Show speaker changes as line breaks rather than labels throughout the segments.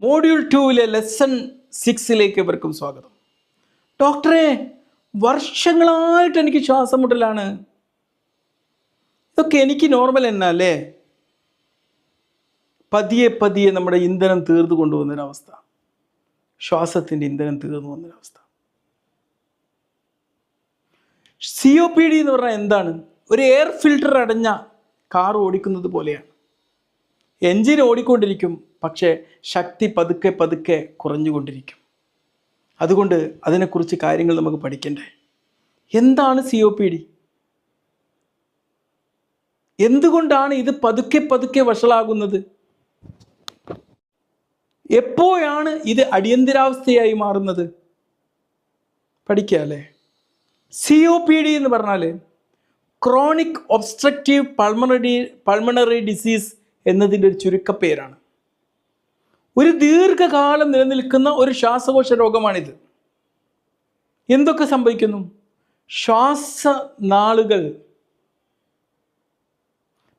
Module 2-ലെ lesson 6-ലേക്ക് ഇവർക്കും സ്വാഗതം. ഡോക്ടറെ, വർഷങ്ങളായിട്ട് എനിക്ക് ശ്വാസം മുട്ടലാണ്. ഇതൊക്കെ എനിക്ക് നോർമൽ തന്നെ അല്ലേ? പതിയെ പതിയെ നമ്മുടെ ഇന്ധനം തീർന്നു കൊണ്ടുപോകുന്നൊരവസ്ഥ, ശ്വാസത്തിൻ്റെ ഇന്ധനം തീർന്നു പോകുന്നൊരവസ്ഥ. COPD എന്ന് പറഞ്ഞാൽ എന്താണ്? ഒരു എയർ ഫിൽട്ടർ അടഞ്ഞ കാർ ഓടിക്കുന്നത് പോലെയാണ്. എൻജിൻ ഓടിക്കൊണ്ടിരിക്കും, പക്ഷേ ശക്തി പതുക്കെ പതുക്കെ കുറഞ്ഞുകൊണ്ടിരിക്കും. അതുകൊണ്ട് അതിനെക്കുറിച്ച് കാര്യങ്ങൾ നമുക്ക് പഠിക്കണ്ടേ. എന്താണ് COPD? എന്തുകൊണ്ടാണ് ഇത് പതുക്കെ പതുക്കെ വഷളാകുന്നത്? എപ്പോഴാണ് ഇത് അടിയന്തരാവസ്ഥയായി മാറുന്നത്? പഠിക്കുക അല്ലേ. COPD എന്ന് പറഞ്ഞാൽ ക്രോണിക് ഒബ്സ്ട്രക്റ്റീവ് പൾമണറി ഡിസീസ് എന്നതിൻ്റെ ഒരു ചുരുക്കപ്പേരാണ്. ഒരു ദീർഘകാലം നിലനിൽക്കുന്ന ഒരു ശ്വാസകോശ രോഗമാണിത്. എന്തൊക്കെ സംഭവിക്കുന്നു?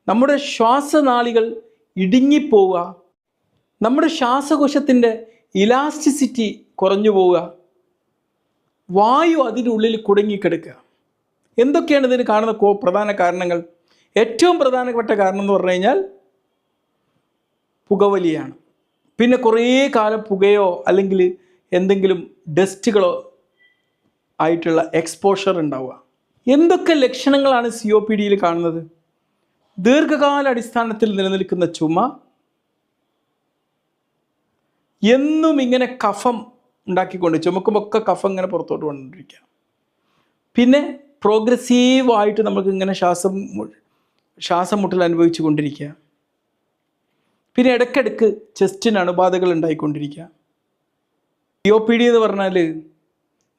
നമ്മുടെ ശ്വാസനാളികൾ ഇടുങ്ങിപ്പോവുക, നമ്മുടെ ശ്വാസകോശത്തിൻ്റെ ഇലാസ്റ്റിസിറ്റി കുറഞ്ഞു പോവുക, വായു അതിനുള്ളിൽ കുടുങ്ങിക്കിടക്കുക. എന്തൊക്കെയാണ് ഇതിന് കാണുന്ന പ്രധാന കാരണങ്ങൾ? ഏറ്റവും പ്രധാനപ്പെട്ട കാരണം എന്ന് പറഞ്ഞു കഴിഞ്ഞാൽ പുകവലിയാണ്. പിന്നെ കുറേ കാലം പുകയോ അല്ലെങ്കിൽ എന്തെങ്കിലും ഡസ്റ്റുകളോ ആയിട്ടുള്ള എക്സ്പോഷർ ഉണ്ടാവുക. എന്തൊക്കെ ലക്ഷണങ്ങളാണ് COPD-യിൽ കാണുന്നത്? ദീർഘകാല അടിസ്ഥാനത്തിൽ നിലനിൽക്കുന്ന ചുമ, എന്നും ഇങ്ങനെ കഫം ഉണ്ടാക്കിക്കൊണ്ട് ചുമക്കുമ്പോൾ ഒക്കെ കഫം ഇങ്ങനെ പുറത്തോട്ട് കൊണ്ടിരിക്കുക. പിന്നെ പ്രോഗ്രസീവായിട്ട് നമുക്ക് ഇങ്ങനെ ശ്വാസം മുട്ടൽ അനുഭവിച്ചു കൊണ്ടിരിക്കുക. പിന്നെ ഇടയ്ക്കിടയ്ക്ക് ചെസ്റ്റിന് അണുബാധകൾ ഉണ്ടായിക്കൊണ്ടിരിക്കുക. COPD എന്ന് പറഞ്ഞാൽ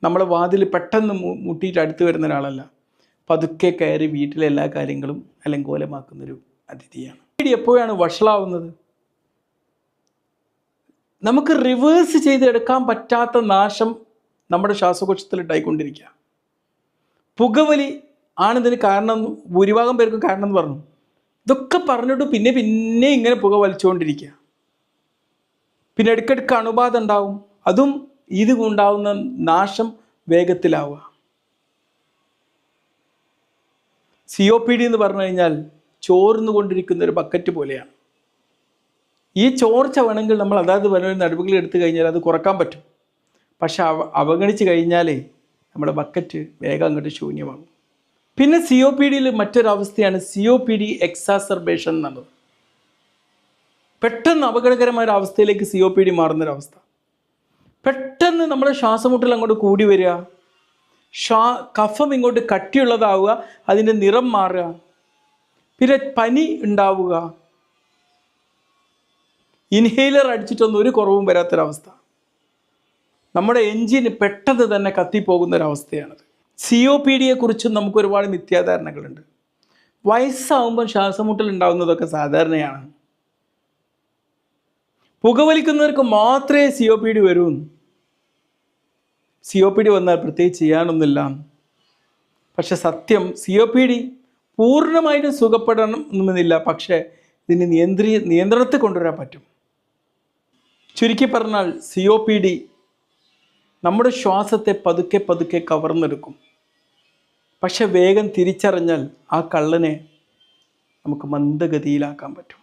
നമ്മളെ വാതിൽ പെട്ടെന്ന് മുട്ടിയിട്ട് അടുത്ത് വരുന്ന ഒരാളല്ല, പതുക്കെ കയറി വീട്ടിലെ എല്ലാ കാര്യങ്ങളും അലങ്കോലമാക്കുന്നൊരു അതിഥിയാണ്. എപ്പോഴാണ് വഷളാവുന്നത്? നമുക്ക് റിവേഴ്സ് ചെയ്തെടുക്കാൻ പറ്റാത്ത നാശം നമ്മുടെ ശ്വാസകോശത്തിൽ ഉണ്ടായിക്കൊണ്ടിരിക്കുക. പുകവലി ആണിതിന് കാരണം, ഭൂരിഭാഗം പേർക്കും കാരണം എന്ന് പറഞ്ഞു. ഇതൊക്കെ പറഞ്ഞിട്ട് പിന്നെ ഇങ്ങനെ പുക വലിച്ചുകൊണ്ടിരിക്കുക. പിന്നെ ഇടയ്ക്കിടയ്ക്ക് അണുബാധ ഉണ്ടാവും, അതും ഇത് ഉണ്ടാവുന്ന നാശം വേഗത്തിലാവുക. COPD എന്ന് പറഞ്ഞു കഴിഞ്ഞാൽ ചോർന്നു കൊണ്ടിരിക്കുന്ന ഒരു ബക്കറ്റ് പോലെയാണ്. ഈ ചോർച്ച വേണമെങ്കിൽ നമ്മൾ അതായത് വരുന്ന നടപടികൾ എടുത്തു കഴിഞ്ഞാൽ അത് കുറക്കാൻ പറ്റും. പക്ഷെ അവഗണിച്ച് കഴിഞ്ഞാലേ നമ്മുടെ ബക്കറ്റ് വേഗം അങ്ങോട്ട് ശൂന്യമാകും. പിന്നെ COPD-യിൽ മറ്റൊരവസ്ഥയാണ് COPD എക്സാസർബേഷൻ എന്നുള്ളത്. പെട്ടെന്ന് അപകടകരമായ ഒരു അവസ്ഥയിലേക്ക് COPD മാറുന്നൊരവസ്ഥ. പെട്ടെന്ന് നമ്മുടെ ശ്വാസമുട്ടൽ അങ്ങോട്ട് കൂടി വരിക, കഫം ഇങ്ങോട്ട് കട്ടിയുള്ളതാവുക, അതിൻ്റെ നിറം മാറുക, പിന്നെ പനി ഉണ്ടാവുക, ഇൻഹേലർ അടിച്ചിട്ടൊന്നും ഒരു കുറവും വരാത്തൊരവസ്ഥ, നമ്മുടെ എൻജിന് പെട്ടെന്ന് തന്നെ കത്തിപ്പോകുന്നൊരവസ്ഥയാണത്. COPD-യെക്കുറിച്ചും നമുക്ക് ഒരുപാട് മിഥ്യാധാരണകളുണ്ട്. വയസ്സാവുമ്പം ശ്വാസമുട്ടൽ ഉണ്ടാകുന്നതൊക്കെ സാധാരണയാണ്. പുകവലിക്കുന്നവർക്ക് മാത്രമേ COPD വരൂ. COPD വന്നാൽ പ്രത്യേകിച്ച് ചെയ്യാനൊന്നുമില്ല. പക്ഷെ സത്യം COPD പൂർണ്ണമായിട്ടും സുഖപ്പെടണമെന്നില്ല, പക്ഷേ ഇതിന് നിയന്ത്രണത്തിൽ കൊണ്ടുവരാൻ പറ്റും. ചുരുക്കി പറഞ്ഞാൽ COPD നമ്മുടെ ശ്വാസത്തെ പതുക്കെ പതുക്കെ കവർന്നെടുക്കും. പക്ഷെ വേഗം തിരിച്ചറിഞ്ഞാൽ ആ കള്ളനെ നമുക്ക് മന്ദഗതിയിലാക്കാൻ പറ്റും.